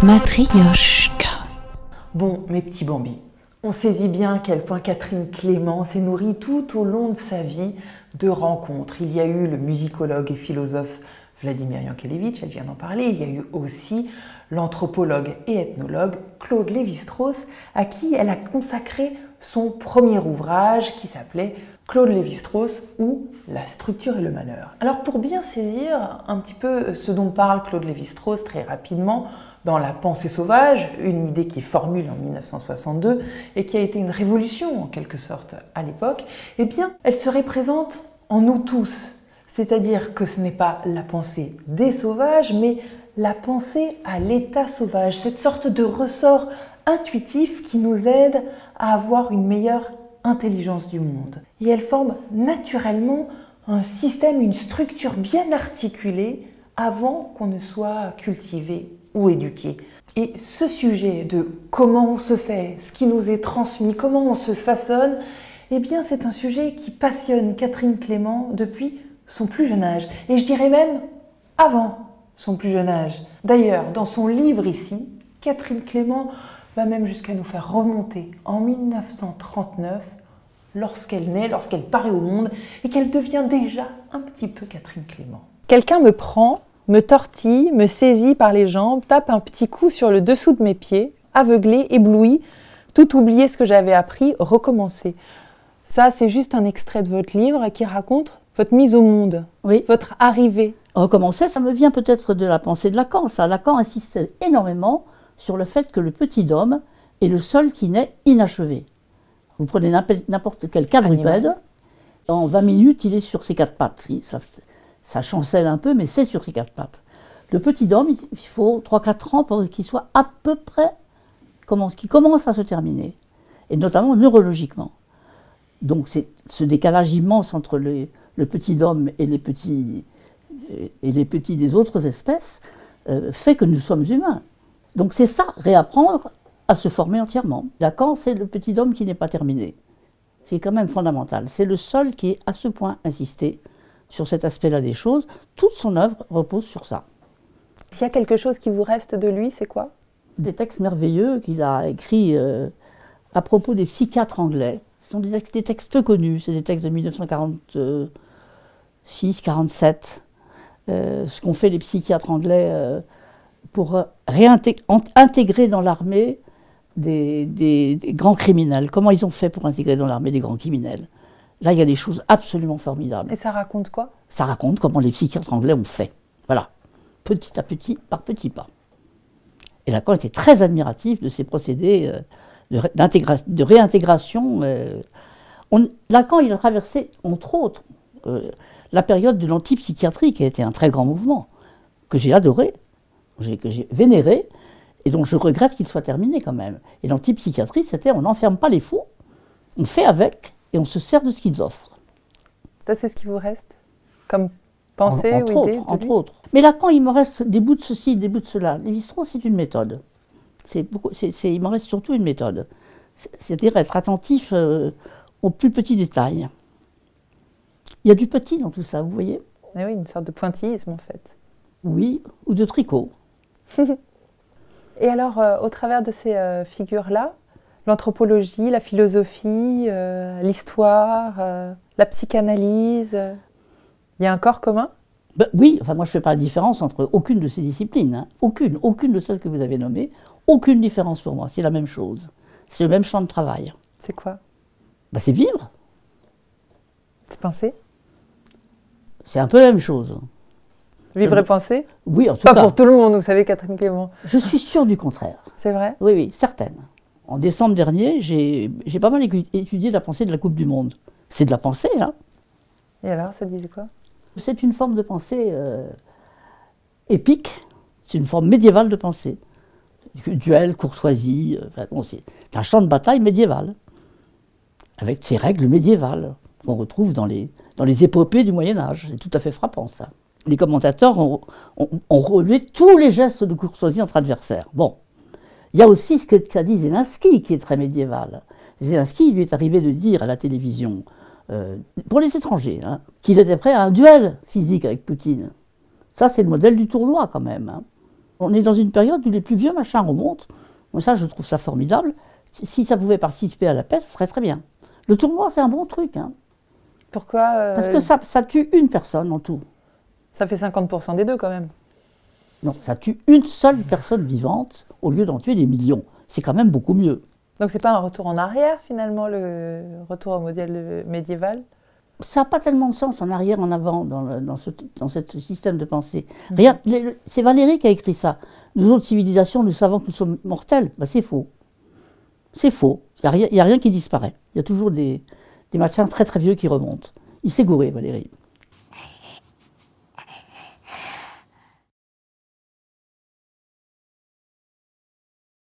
Matryoshka. Bon, mes petits bambis, on saisit bien à quel point Catherine Clément s'est nourrie tout au long de sa vie de rencontres. Il y a eu le musicologue et philosophe Vladimir Yankelevitch, elle vient d'en parler. Il y a eu aussi l'anthropologue et ethnologue Claude Lévi-Strauss, à qui elle a consacré son premier ouvrage qui s'appelait Claude Lévi-Strauss ou La structure et le malheur. Alors pour bien saisir un petit peu ce dont parle Claude Lévi-Strauss très rapidement, dans La pensée sauvage, une idée qu'il formule en 1962 et qui a été une révolution en quelque sorte à l'époque, eh bien elle se représente en nous tous. C'est-à-dire que ce n'est pas la pensée des sauvages, mais la pensée à l'état sauvage, cette sorte de ressort intuitif qui nous aide à avoir une meilleure intelligence du monde. Et elle forme naturellement un système, une structure bien articulée avant qu'on ne soit cultivé ou éduqué. Et ce sujet de comment on se fait, ce qui nous est transmis, comment on se façonne, eh bien c'est un sujet qui passionne Catherine Clément depuis son plus jeune âge. Et je dirais même avant son plus jeune âge. D'ailleurs, dans son livre ici, Catherine Clément va même jusqu'à nous faire remonter en 1939, lorsqu'elle naît, lorsqu'elle paraît au monde et qu'elle devient déjà un petit peu Catherine Clément. Quelqu'un me prend, me tortille, me saisit par les jambes, tape un petit coup sur le dessous de mes pieds, aveuglé, ébloui, tout oublier ce que j'avais appris, recommencer. Ça, c'est juste un extrait de votre livre qui raconte votre mise au monde, oui. Votre arrivée. Recommencer, ça me vient peut-être de la pensée de Lacan. Ça. Lacan insistait énormément sur le fait que le petit homme est le seul qui naît inachevé. Vous prenez n'importe quel quadrupède, en 20 minutes, il est sur ses quatre pattes. Ça chancelle un peu, mais c'est sur ses quatre pattes. Le petit homme, il faut 3-4 ans pour qu'il soit à peu près, qu'il commence à se terminer, et notamment neurologiquement. Donc c'est ce décalage immense entre le petit homme et les petits des autres espèces fait que nous sommes humains. Donc c'est ça, réapprendre à se former entièrement. Lacan, c'est le petit homme qui n'est pas terminé. C'est quand même fondamental. C'est le seul qui est à ce point insisté sur cet aspect-là des choses. Toute son œuvre repose sur ça. S'il y a quelque chose qui vous reste de lui, c'est quoi? Des textes merveilleux qu'il a écrits à propos des psychiatres anglais. Ce sont des textes peu connus, c'est des textes de 1946-47. Ce qu'ont fait les psychiatres anglais pour intégrer dans l'armée des grands criminels. Comment ils ont fait pour intégrer dans l'armée des grands criminels? Là, il y a des choses absolument formidables. Et ça raconte quoi? Ça raconte comment les psychiatres anglais ont fait. Voilà, petit à petit, par petits pas. Et Lacan était très admiratif de ces procédés de réintégration. Lacan, il a traversé, entre autres, la période de l'antipsychiatrie, qui a été un très grand mouvement, que j'ai adoré, que j'ai vénéré, et dont je regrette qu'il soit terminé quand même. Et l'antipsychiatrie, c'était on n'enferme pas les fous, on fait avec, et on se sert de ce qu'ils offrent. Ça, c'est ce qui vous reste comme pensée ou idée entre autres. Mais Lacan, il me reste des bouts de ceci, des bouts de cela. Lévi-Strauss, c'est une méthode. Il me reste surtout une méthode. C'est-à-dire être attentif aux plus petits détails. Il y a du petit dans tout ça, vous voyez? Ah oui, une sorte de pointillisme en fait. Oui, ou de tricot. Et alors, au travers de ces figures-là, l'anthropologie, la philosophie, l'histoire, la psychanalyse, il y a un corps commun? Ben, oui, enfin moi je ne fais pas la différence entre aucune de ces disciplines. Hein. Aucune de celles que vous avez nommées. Aucune différence pour moi, c'est la même chose. C'est le même champ de travail. C'est quoi? Ben, c'est vivre. C'est penser? C'est un peu la même chose. Vivre et penser? Oui, en tout cas. Pas pour tout le monde, vous savez, Catherine Clément. Je suis sûre du contraire. C'est vrai? Oui, oui, certaine. En décembre dernier, j'ai pas mal étudié la pensée de la Coupe du Monde. C'est de la pensée, hein. Et alors, ça disait quoi? C'est une forme de pensée épique. C'est une forme médiévale de pensée. Duel, courtoisie, c'est un champ de bataille médiéval. Avec ses règles médiévales qu'on retrouve dans les épopées du Moyen-Âge. C'est tout à fait frappant, ça. Les commentateurs ont relevé tous les gestes de courtoisie entre adversaires. Bon. Il y a aussi ce qu'a dit Zelensky, qui est très médiéval. Zelensky, il lui est arrivé de dire à la télévision, pour les étrangers, hein, qu'il était prêt à un duel physique avec Poutine. Ça, c'est le modèle du tournoi, quand même. Hein. On est dans une période où les plus vieux machins remontent. Moi, ça, je trouve ça formidable. Si ça pouvait participer à la paix, ce serait très bien. Le tournoi, c'est un bon truc. Hein. Pourquoi Parce que ça tue une personne en tout. Ça fait 50% des deux quand même. Non, ça tue une seule personne vivante au lieu d'en tuer des millions. C'est quand même beaucoup mieux. Donc c'est pas un retour en arrière finalement, le retour au modèle médiéval? Ça n'a pas tellement de sens en arrière, en avant, dans ce système de pensée. Rien, c'est Valéry qui a écrit ça. Nous autres civilisations, nous savons que nous sommes mortels. Ben, c'est faux. C'est faux. Il n'y a rien qui disparaît. Il y a toujours des machins très très vieux qui remontent. Il s'est gouré, Valéry.